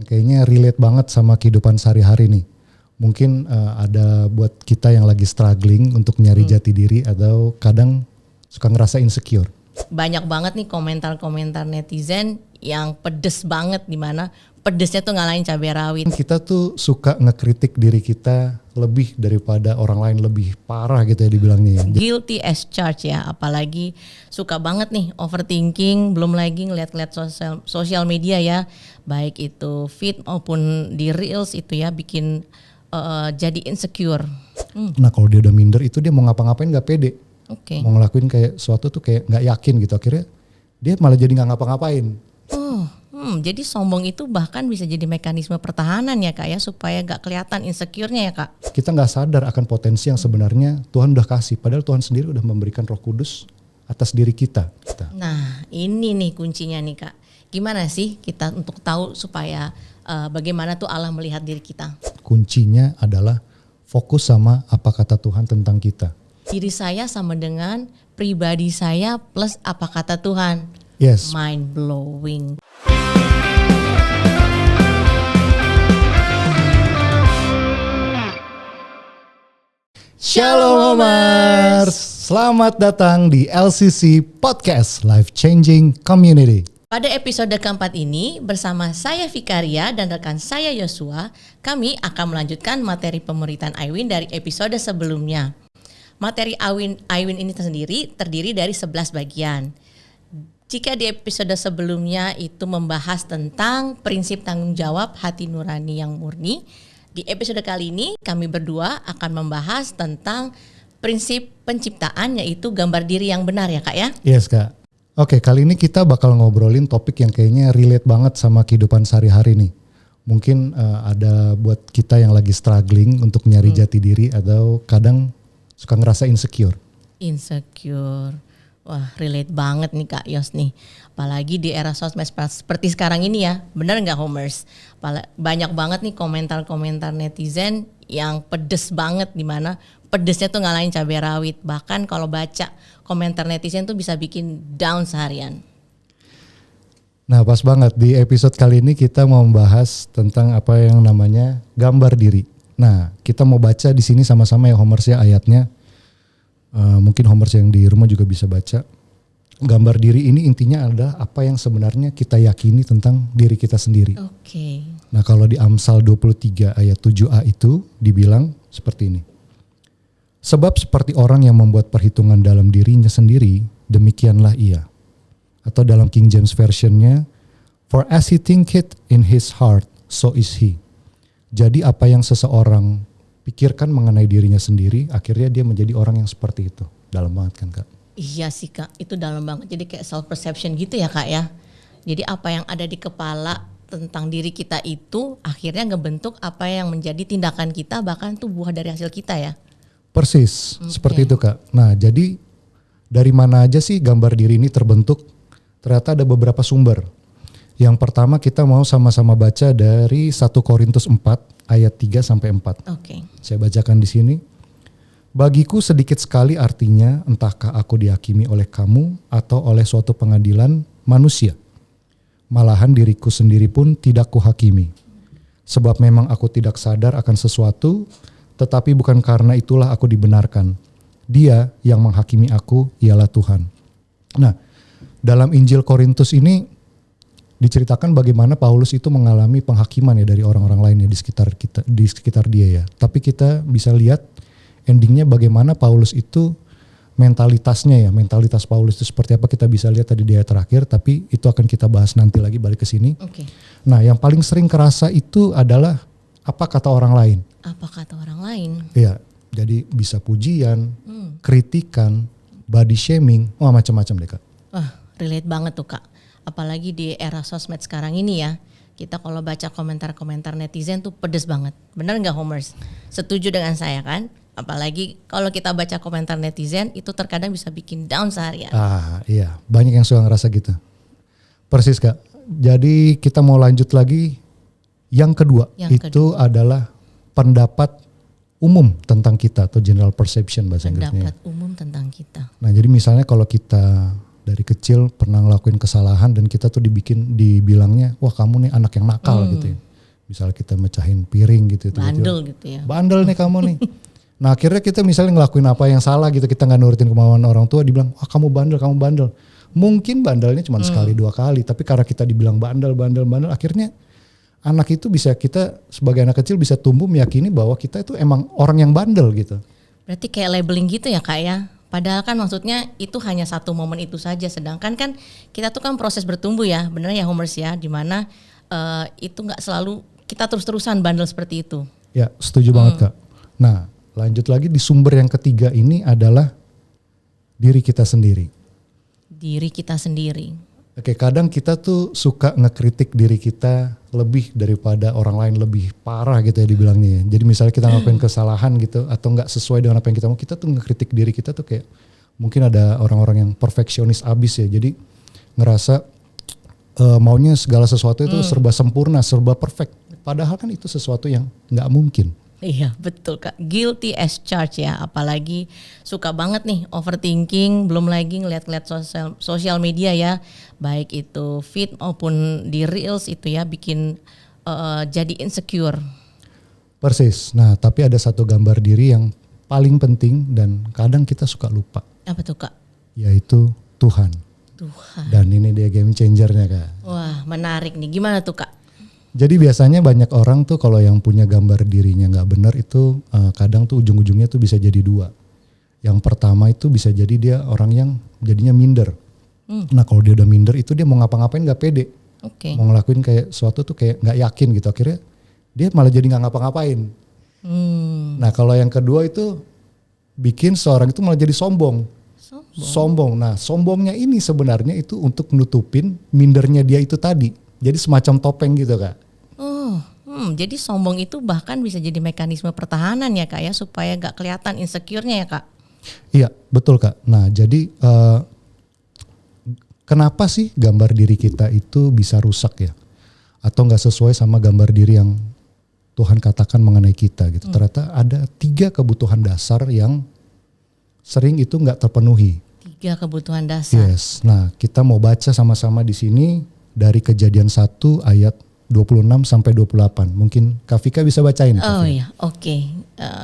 yang kayaknya relate banget sama kehidupan sehari-hari nih. Mungkin ada buat kita yang lagi struggling untuk nyari jati diri atau kadang suka ngerasa insecure. Banyak banget nih komentar-komentar netizen yang pedes banget, dimana pedesnya tuh ngalahin cabai rawit. Kita tuh suka ngekritik diri kita lebih daripada orang lain, lebih parah gitu ya dibilangnya ya. Guilty as charged ya, apalagi suka banget nih overthinking, belum lagi ngeliat-ngeliat sosial media ya, baik itu feed maupun di reels itu ya, bikin jadi insecure. Nah kalau dia udah minder itu dia mau ngapa-ngapain gak pede. Oke. Mau ngelakuin kayak sesuatu tuh kayak gak yakin gitu, akhirnya dia malah jadi gak ngapa-ngapain. Jadi sombong itu bahkan bisa jadi mekanisme pertahanan ya Kak ya, supaya gak kelihatan insecure-nya ya Kak. Kita gak sadar akan potensi yang sebenarnya Tuhan udah kasih, padahal Tuhan sendiri udah memberikan Roh Kudus atas diri kita. Nah ini nih kuncinya nih Kak, gimana sih kita untuk tahu supaya bagaimana tuh Allah melihat diri kita? Kuncinya adalah fokus sama apa kata Tuhan tentang kita. Diri saya sama dengan pribadi saya plus apa kata Tuhan. Yes. Mind blowing. Shalom Homers, selamat datang di LCC Podcast Life Changing Community. Pada episode keempat ini bersama saya Vikaria dan rekan saya Yosua, kami akan melanjutkan materi pemuritan Aiwin dari episode sebelumnya. Materi Aiwin ini sendiri terdiri dari 11 bagian. Jika di episode sebelumnya itu membahas tentang prinsip tanggung jawab hati nurani yang murni, di episode kali ini kami berdua akan membahas tentang prinsip penciptaan, yaitu gambar diri yang benar ya Kak ya? Yes Kak. Oke, kali ini kita bakal ngobrolin topik yang kayaknya relate banget sama kehidupan sehari-hari nih. Mungkin ada buat kita yang lagi struggling untuk nyari jati diri atau kadang suka ngerasa insecure. Insecure. Wah, relate banget nih Kak Yos nih. Apalagi di era sosmed seperti sekarang ini ya. Bener gak Homers? Banyak banget nih komentar-komentar netizen yang pedes banget, dimana pedesnya tuh ngalahin cabai rawit. Bahkan kalau baca komentar netizen tuh bisa bikin down seharian. Nah pas banget di episode kali ini kita mau membahas tentang apa yang namanya gambar diri. Nah kita mau baca di sini sama-sama ya Homers ya ayatnya. Mungkin Homers yang di rumah juga bisa baca. Gambar diri ini intinya adalah apa yang sebenarnya kita yakini tentang diri kita sendiri. Oke. Nah kalau di Amsal 23 ayat 7a itu dibilang seperti ini. Sebab seperti orang yang membuat perhitungan dalam dirinya sendiri, demikianlah ia. Atau dalam King James Version-nya, for as he thinketh in his heart, so is he. Jadi apa yang seseorang pikirkan mengenai dirinya sendiri, akhirnya dia menjadi orang yang seperti itu. Dalam banget kan Kak? Iya sih Kak, itu dalam banget. Jadi kayak self perception gitu ya Kak ya. Jadi apa yang ada di kepala tentang diri kita itu akhirnya ngebentuk apa yang menjadi tindakan kita, bahkan tuh buah dari hasil kita ya. Persis, seperti itu Kak. Nah jadi dari mana aja sih gambar diri ini terbentuk? Ternyata ada beberapa sumber. Yang pertama kita mau sama-sama baca dari 1 Korintus 4 ayat 3 sampai 4. Oke. Saya bacakan di sini. Bagiku sedikit sekali artinya entahkah aku dihakimi oleh kamu atau oleh suatu pengadilan manusia. Malahan diriku sendiri pun tidak kuhakimi. Sebab memang aku tidak sadar akan sesuatu, tetapi bukan karena itulah aku dibenarkan. Dia yang menghakimi aku ialah Tuhan. Nah, dalam Injil Korintus ini diceritakan bagaimana Paulus itu mengalami penghakiman ya dari orang-orang lainnya di sekitar dia ya. Tapi kita bisa lihat endingnya bagaimana Paulus itu mentalitasnya ya, mentalitas Paulus itu seperti apa kita bisa lihat tadi di ayat terakhir, tapi itu akan kita bahas nanti lagi balik ke sini. Oke. Nah, yang paling sering kerasa itu adalah apa kata orang lain. Apa kata orang lain? Iya, jadi bisa pujian, kritikan, body shaming, wah macam-macam deh Kak. Wah, relate banget tuh Kak. Apalagi di era sosmed sekarang ini ya. Kita kalau baca komentar-komentar netizen tuh pedes banget. Bener gak Homers? Setuju dengan saya kan? Apalagi kalau kita baca komentar netizen itu terkadang bisa bikin down seharian. Iya, banyak yang suka ngerasa gitu. Persis Kak. Jadi kita mau lanjut lagi. Yang kedua itu adalah pendapat umum tentang kita atau general perception bahasa Inggrisnya. Pendapat umum tentang kita. Nah jadi misalnya kalau kita dari kecil pernah ngelakuin kesalahan dan kita tuh dibilangnya, wah kamu nih anak yang nakal gitu ya. Misalnya kita mecahin piring gitu. Bandel gitu ya. Bandel nih kamu nih. Nah akhirnya kita misalnya ngelakuin apa yang salah gitu, kita gak nurutin kemauan orang tua, dibilang, wah kamu bandel, kamu bandel. Mungkin bandelnya cuma sekali 2 kali, tapi karena kita dibilang bandel, akhirnya anak itu bisa, kita sebagai anak kecil bisa tumbuh meyakini bahwa kita itu emang orang yang bandel gitu. Berarti kayak labeling gitu ya Kak ya. Padahal kan maksudnya itu hanya satu momen itu saja. Sedangkan kan kita tuh kan proses bertumbuh ya. Bener ya Homers ya. Dimana itu gak selalu kita terus-terusan bandel seperti itu. Ya setuju banget Kak. Nah lanjut lagi di sumber yang ketiga ini adalah diri kita sendiri. Diri kita sendiri. Oke, kadang kita tuh suka ngekritik diri kita lebih daripada orang lain, lebih parah gitu ya dibilangnya ya. Jadi misalnya kita ngelakuin kesalahan gitu atau nggak sesuai dengan apa yang kita mau, kita tuh ngekritik diri kita tuh kayak mungkin ada orang-orang yang perfeksionis abis ya. Jadi ngerasa maunya segala sesuatu itu serba sempurna, serba perfect. Padahal kan itu sesuatu yang nggak mungkin. Iya betul Kak, guilty as charged ya. Apalagi suka banget nih overthinking, belum lagi ngeliat-ngeliat sosial media ya. Baik itu feed maupun di reels itu ya, bikin jadi insecure. Persis, nah tapi ada satu gambar diri yang paling penting dan kadang kita suka lupa. Apa tuh Kak? Yaitu Tuhan. Tuhan. Dan ini dia game changernya Kak. Wah menarik nih, gimana tuh Kak? Jadi biasanya banyak orang tuh kalau yang punya gambar dirinya nggak benar itu kadang tuh ujung-ujungnya tuh bisa jadi 2. Yang pertama itu bisa jadi dia orang yang jadinya minder. Nah kalau dia udah minder itu dia mau ngapa-ngapain nggak pede. Mau ngelakuin kayak suatu tuh kayak nggak yakin gitu. Akhirnya dia malah jadi nggak ngapa-ngapain. Nah kalau yang kedua itu bikin seorang itu malah jadi sombong. Sombong. Nah sombongnya ini sebenarnya itu untuk nutupin mindernya dia itu tadi. Jadi semacam topeng gitu Kak. Jadi sombong itu bahkan bisa jadi mekanisme pertahanan ya Kak ya, supaya gak kelihatan insecure-nya ya Kak. Iya betul Kak. Nah jadi kenapa sih gambar diri kita itu bisa rusak ya? Atau gak sesuai sama gambar diri yang Tuhan katakan mengenai kita gitu. Ternyata ada 3 kebutuhan dasar yang sering itu gak terpenuhi. 3 kebutuhan dasar. Yes. Nah kita mau baca sama-sama di sini dari Kejadian 1 ayat 26 sampai 28. Mungkin Kak Vika bisa bacain. Oh iya, oke.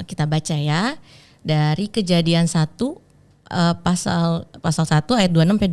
Kita baca ya. Dari Kejadian 1 pasal 1 ayat 26 sampai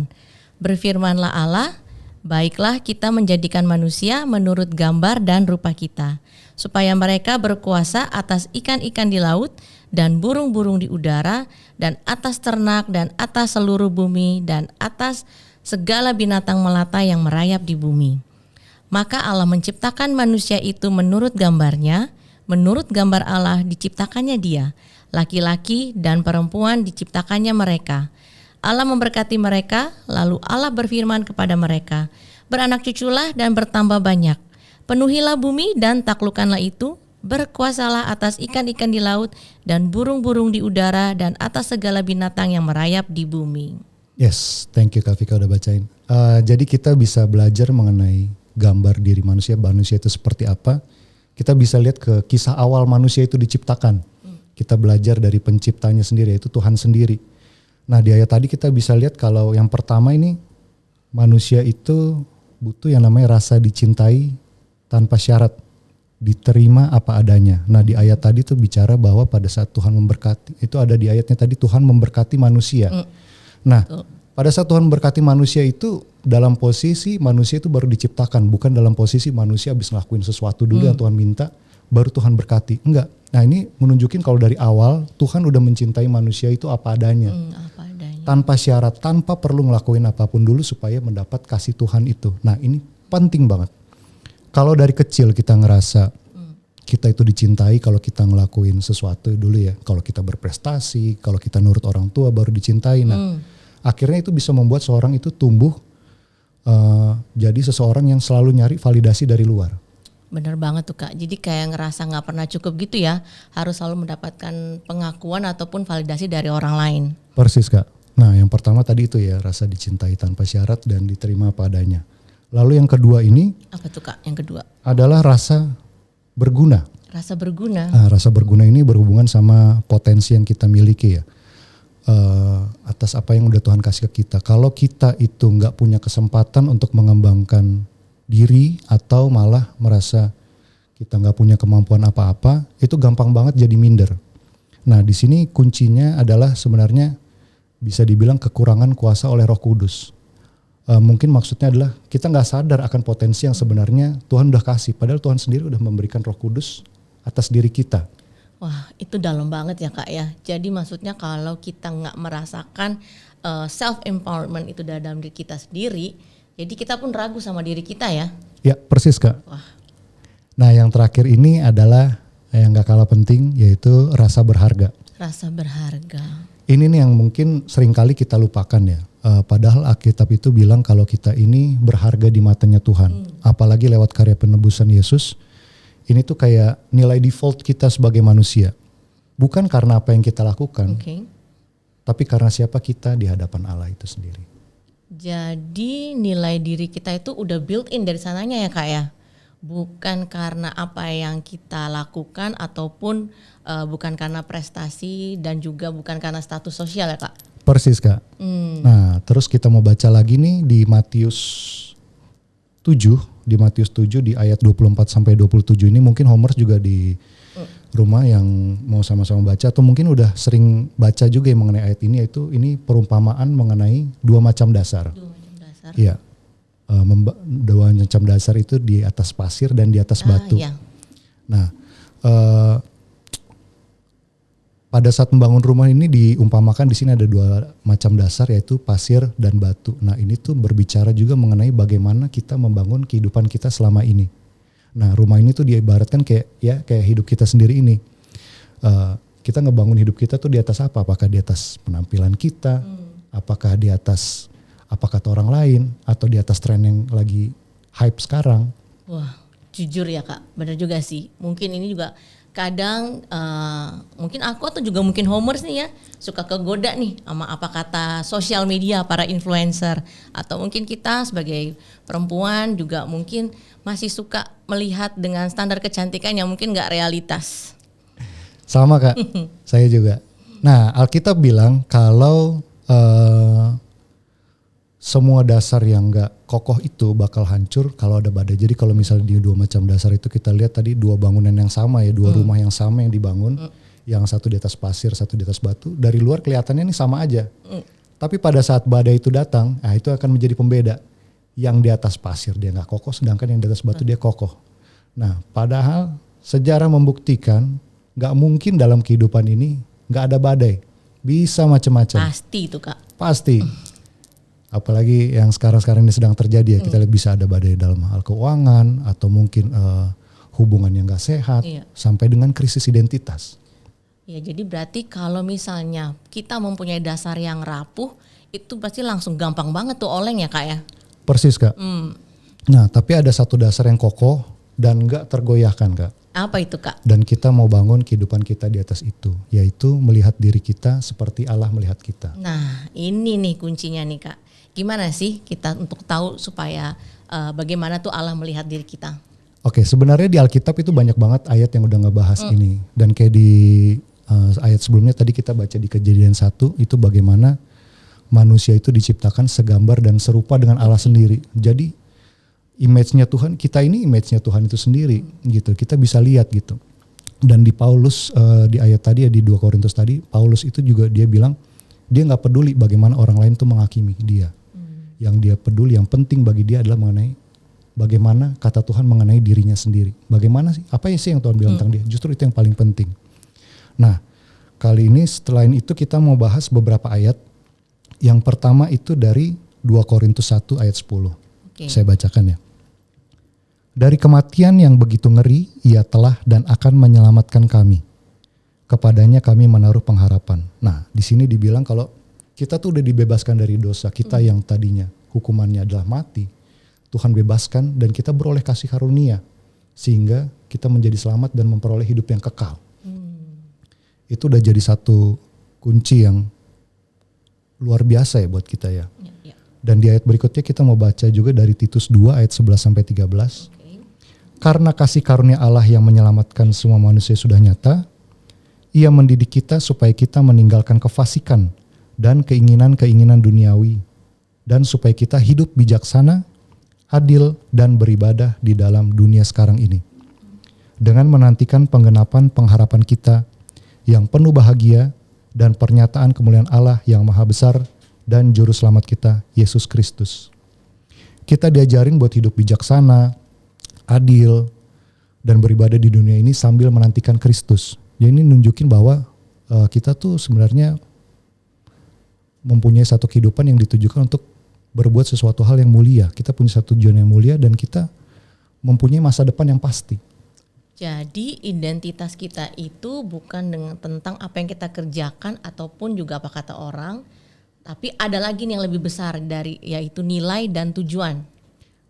28. Berfirmanlah Allah, baiklah kita menjadikan manusia menurut gambar dan rupa kita, supaya mereka berkuasa atas ikan-ikan di laut dan burung-burung di udara dan atas ternak dan atas seluruh bumi dan atas segala binatang melata yang merayap di bumi. Maka Allah menciptakan manusia itu menurut gambarnya, menurut gambar Allah diciptakannya dia, laki-laki dan perempuan diciptakannya mereka. Allah memberkati mereka, lalu Allah berfirman kepada mereka, beranak cuculah dan bertambah banyak, penuhilah bumi dan taklukkanlah itu, berkuasalah atas ikan-ikan di laut dan burung-burung di udara dan atas segala binatang yang merayap di bumi. Yes, thank you Kak Vika udah bacain. Jadi kita bisa belajar mengenai gambar diri manusia itu seperti apa. Kita bisa lihat ke kisah awal manusia itu diciptakan. Kita belajar dari penciptanya sendiri, yaitu Tuhan sendiri. Nah di ayat tadi kita bisa lihat kalau yang pertama ini manusia itu butuh yang namanya rasa dicintai tanpa syarat, diterima apa adanya. Nah di ayat tadi tuh bicara bahwa pada saat Tuhan memberkati, itu ada di ayatnya tadi Tuhan memberkati manusia. Nah pada saat Tuhan memberkati manusia itu dalam posisi manusia itu baru diciptakan, bukan dalam posisi manusia habis ngelakuin sesuatu dulu yang Tuhan minta baru Tuhan berkati. Enggak. Nah ini menunjukin kalau dari awal Tuhan udah mencintai manusia itu apa adanya. Tanpa syarat, tanpa perlu ngelakuin apapun dulu supaya mendapat kasih Tuhan itu. Nah ini penting banget. Kalau dari kecil kita ngerasa kita itu dicintai kalau kita ngelakuin sesuatu dulu ya. Kalau kita berprestasi, kalau kita nurut orang tua baru dicintai. Nah akhirnya itu bisa membuat seorang itu tumbuh jadi seseorang yang selalu nyari validasi dari luar. Bener banget tuh Kak, jadi kayak ngerasa gak pernah cukup gitu ya, harus selalu mendapatkan pengakuan ataupun validasi dari orang lain. Persis Kak. Nah yang pertama tadi itu ya, rasa dicintai tanpa syarat dan diterima apa adanya. Lalu yang kedua ini. Apa tuh Kak yang kedua? Adalah rasa berguna. Rasa berguna. Nah, rasa berguna ini berhubungan sama potensi yang kita miliki ya. Atas apa yang udah Tuhan kasih ke kita. Kalau kita itu nggak punya kesempatan untuk mengembangkan diri atau malah merasa kita nggak punya kemampuan apa-apa, itu gampang banget jadi minder. Nah, di sini kuncinya adalah sebenarnya bisa dibilang kekurangan kuasa oleh Roh Kudus. Mungkin maksudnya adalah kita nggak sadar akan potensi yang sebenarnya Tuhan udah kasih. Padahal Tuhan sendiri udah memberikan Roh Kudus atas diri kita. Wah, itu dalam banget ya Kak ya. Jadi maksudnya kalau kita nggak merasakan self empowerment itu dalam diri kita sendiri, jadi kita pun ragu sama diri kita ya. Ya, persis Kak. Wah. Nah, yang terakhir ini adalah yang nggak kalah penting, yaitu rasa berharga. Rasa berharga. Ini nih yang mungkin seringkali kita lupakan ya. Padahal Alkitab itu bilang kalau kita ini berharga di matanya Tuhan. Apalagi lewat karya penebusan Yesus. Ini tuh kayak nilai default kita sebagai manusia. Bukan karena apa yang kita lakukan. Tapi karena siapa kita di hadapan Allah itu sendiri. Jadi nilai diri kita itu udah built in dari sananya ya Kak ya. Bukan karena apa yang kita lakukan ataupun bukan karena prestasi dan juga bukan karena status sosial ya Kak. Persis Kak. Nah, terus kita mau baca lagi nih di Matius 7, di ayat 24 sampai 27 ini mungkin Homers juga di rumah yang mau sama-sama baca atau mungkin udah sering baca juga yang mengenai ayat ini, yaitu ini perumpamaan mengenai dua macam dasar. Iya. Dua macam dasar itu di atas pasir dan di atas batu. Iya. Nah, pada saat membangun rumah ini diumpamakan di sini ada dua macam dasar, yaitu pasir dan batu. Nah, ini tuh berbicara juga mengenai bagaimana kita membangun kehidupan kita selama ini. Nah, rumah ini tuh diibaratkan kayak hidup kita sendiri ini. Kita ngebangun hidup kita tuh di atas apa? Apakah di atas penampilan kita? Apakah di atas apa kata orang lain? Atau di atas tren yang lagi hype sekarang? Wah, jujur ya Kak, benar juga sih. Mungkin ini juga kadang mungkin aku atau juga mungkin Homers nih ya suka kegoda nih sama apa kata sosial media para influencer, atau mungkin kita sebagai perempuan juga mungkin masih suka melihat dengan standar kecantikan yang mungkin nggak realitas. Sama Kak, saya juga. Nah, Alkitab bilang kalau semua dasar yang gak kokoh itu bakal hancur kalau ada badai. Jadi kalau misalnya di dua macam dasar itu kita lihat tadi dua bangunan yang sama ya, dua rumah yang sama yang dibangun. Yang satu di atas pasir, satu di atas batu. Dari luar kelihatannya ini sama aja. Tapi pada saat badai itu datang, nah itu akan menjadi pembeda. Yang di atas pasir dia gak kokoh, sedangkan yang di atas batu dia kokoh. Nah, padahal sejarah membuktikan gak mungkin dalam kehidupan ini gak ada badai. Bisa macam-macam. Pasti itu Kak. Pasti. Apalagi yang sekarang-sekarang ini sedang terjadi ya, kita lihat bisa ada badai dalam hal keuangan atau mungkin hubungan yang gak sehat, sampai dengan krisis identitas. Ya, jadi berarti kalau misalnya kita mempunyai dasar yang rapuh, itu pasti langsung gampang banget tuh oleng ya Kak ya? Persis Kak. Nah, tapi ada satu dasar yang kokoh dan gak tergoyahkan Kak. Apa itu Kak? Dan kita mau bangun kehidupan kita di atas itu, yaitu melihat diri kita seperti Allah melihat kita. Nah, ini nih kuncinya nih Kak. Gimana sih kita untuk tahu supaya bagaimana tuh Allah melihat diri kita? Oke, sebenarnya di Alkitab itu banyak banget ayat yang udah ngebahas ini. Dan kayak di ayat sebelumnya tadi kita baca di Kejadian 1, itu bagaimana manusia itu diciptakan segambar dan serupa dengan Allah sendiri. Jadi image-nya Tuhan, kita ini image-nya Tuhan itu sendiri gitu. Kita bisa lihat gitu. Dan di Paulus di ayat tadi ya, di 2 Korintus tadi, Paulus itu juga dia bilang dia gak peduli bagaimana orang lain tuh menghakimi dia. Yang dia peduli, yang penting bagi dia adalah mengenai bagaimana kata Tuhan mengenai dirinya sendiri. Bagaimana sih, apa sih yang Tuhan bilang tentang dia, justru itu yang paling penting. Nah, kali ini selain itu kita mau bahas beberapa ayat. Yang pertama itu dari 2 Korintus 1 ayat 10. Saya bacakan ya. Dari kematian yang begitu ngeri, ia telah dan akan menyelamatkan kami. Kepadanya kami menaruh pengharapan. Nah, di sini dibilang kalau kita tuh udah dibebaskan dari dosa kita yang tadinya hukumannya adalah mati. Tuhan bebaskan dan kita beroleh kasih karunia sehingga kita menjadi selamat dan memperoleh hidup yang kekal. Itu udah jadi satu kunci yang luar biasa ya buat kita ya. Dan di ayat berikutnya kita mau baca juga dari Titus 2 ayat 11 sampai 13. Karena kasih karunia Allah yang menyelamatkan semua manusia sudah nyata, Ia mendidik kita supaya kita meninggalkan kefasikan dan keinginan-keinginan duniawi, dan supaya kita hidup bijaksana, adil, dan beribadah di dalam dunia sekarang ini. dengan menantikan penggenapan pengharapan kita yang penuh bahagia dan pernyataan kemuliaan Allah yang maha besar dan juru selamat kita, Yesus Kristus. Kita diajarin buat hidup bijaksana, adil, dan beribadah di dunia ini sambil menantikan Kristus. Jadi ini nunjukin bahwa kita tuh sebenarnya mempunyai satu kehidupan yang ditujukan untuk berbuat sesuatu hal yang mulia. Kita punya satu tujuan yang mulia dan kita mempunyai masa depan yang pasti. Jadi identitas kita itu bukan tentang apa yang kita kerjakan ataupun juga apa kata orang, tapi ada lagi yang lebih besar dari, yaitu nilai dan tujuan.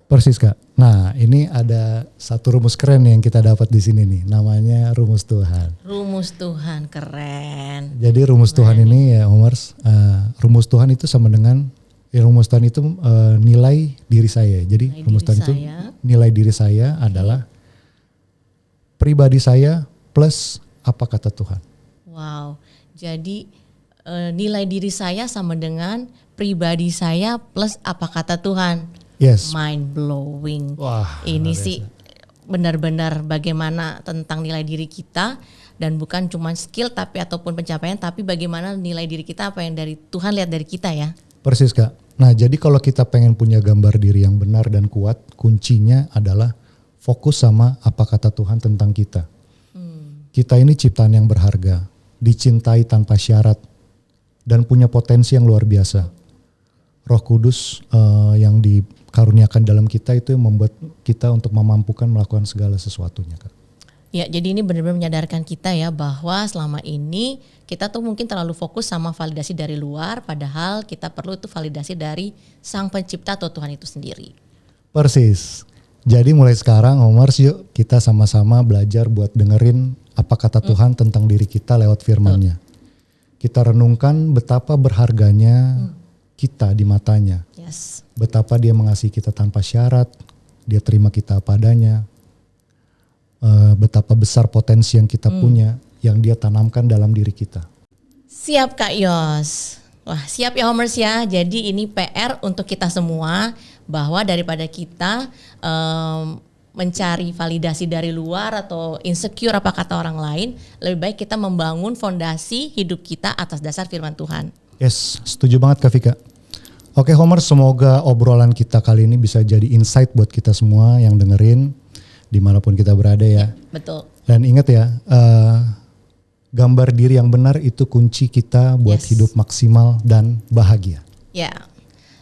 Persis Kak. Nah ini ada satu rumus keren yang kita dapat di sini nih, namanya rumus Tuhan. Rumus Tuhan, keren. Jadi rumus Tuhan ini ya Omars, rumus Tuhan itu sama dengan rumus Tuhan itu nilai diri saya. Jadi rumus Tuhan itu nilai diri saya adalah pribadi saya plus apa kata Tuhan. Wow, jadi nilai diri saya sama dengan pribadi saya plus apa kata Tuhan. Yes. Mind blowing. Wah, ini sih benar-benar bagaimana tentang nilai diri kita dan bukan cuma skill tapi ataupun pencapaian, tapi bagaimana nilai diri kita apa yang dari Tuhan lihat dari kita ya. Persis Kak. Nah jadi kalau kita pengen punya gambar diri yang benar dan kuat, kuncinya adalah fokus sama apa kata Tuhan tentang kita. Kita ini ciptaan yang berharga, dicintai tanpa syarat, dan punya potensi yang luar biasa. Roh Kudus yang dikaruniakan dalam kita itu yang membuat kita untuk memampukan melakukan segala sesuatunya Kak. Ya, jadi ini benar-benar menyadarkan kita ya bahwa selama ini kita tuh mungkin terlalu fokus sama validasi dari luar, padahal kita perlu itu validasi dari Sang Pencipta atau Tuhan itu sendiri. Persis. Jadi mulai sekarang Omars yuk kita sama-sama belajar buat dengerin apa kata Tuhan tentang diri kita lewat firman-Nya. Kita renungkan betapa berharganya kita di matanya. Yes. Betapa dia mengasihi kita tanpa syarat, dia terima kita apa adanya. Betapa besar potensi yang kita punya, yang dia tanamkan dalam diri kita. Siap Kak Yos. Wah siap ya Homers ya. Jadi ini PR untuk kita semua bahwa daripada kita mencari validasi dari luar atau insecure apa kata orang lain, lebih baik kita membangun fondasi hidup kita atas dasar firman Tuhan. Yes, setuju banget Kak Vika. Oke Homers, semoga obrolan kita kali ini bisa jadi insight buat kita semua yang dengerin dimanapun kita berada ya. Betul. Dan ingat ya, gambar diri yang benar itu kunci kita buat hidup maksimal dan bahagia. Ya.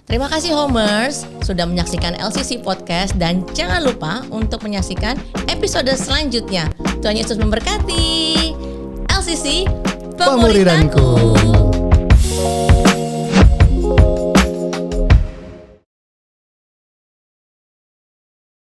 Terima kasih Homers sudah menyaksikan LCC Podcast dan jangan lupa untuk menyaksikan episode selanjutnya. Tuhan Yesus memberkati. LCC, pemuridanku.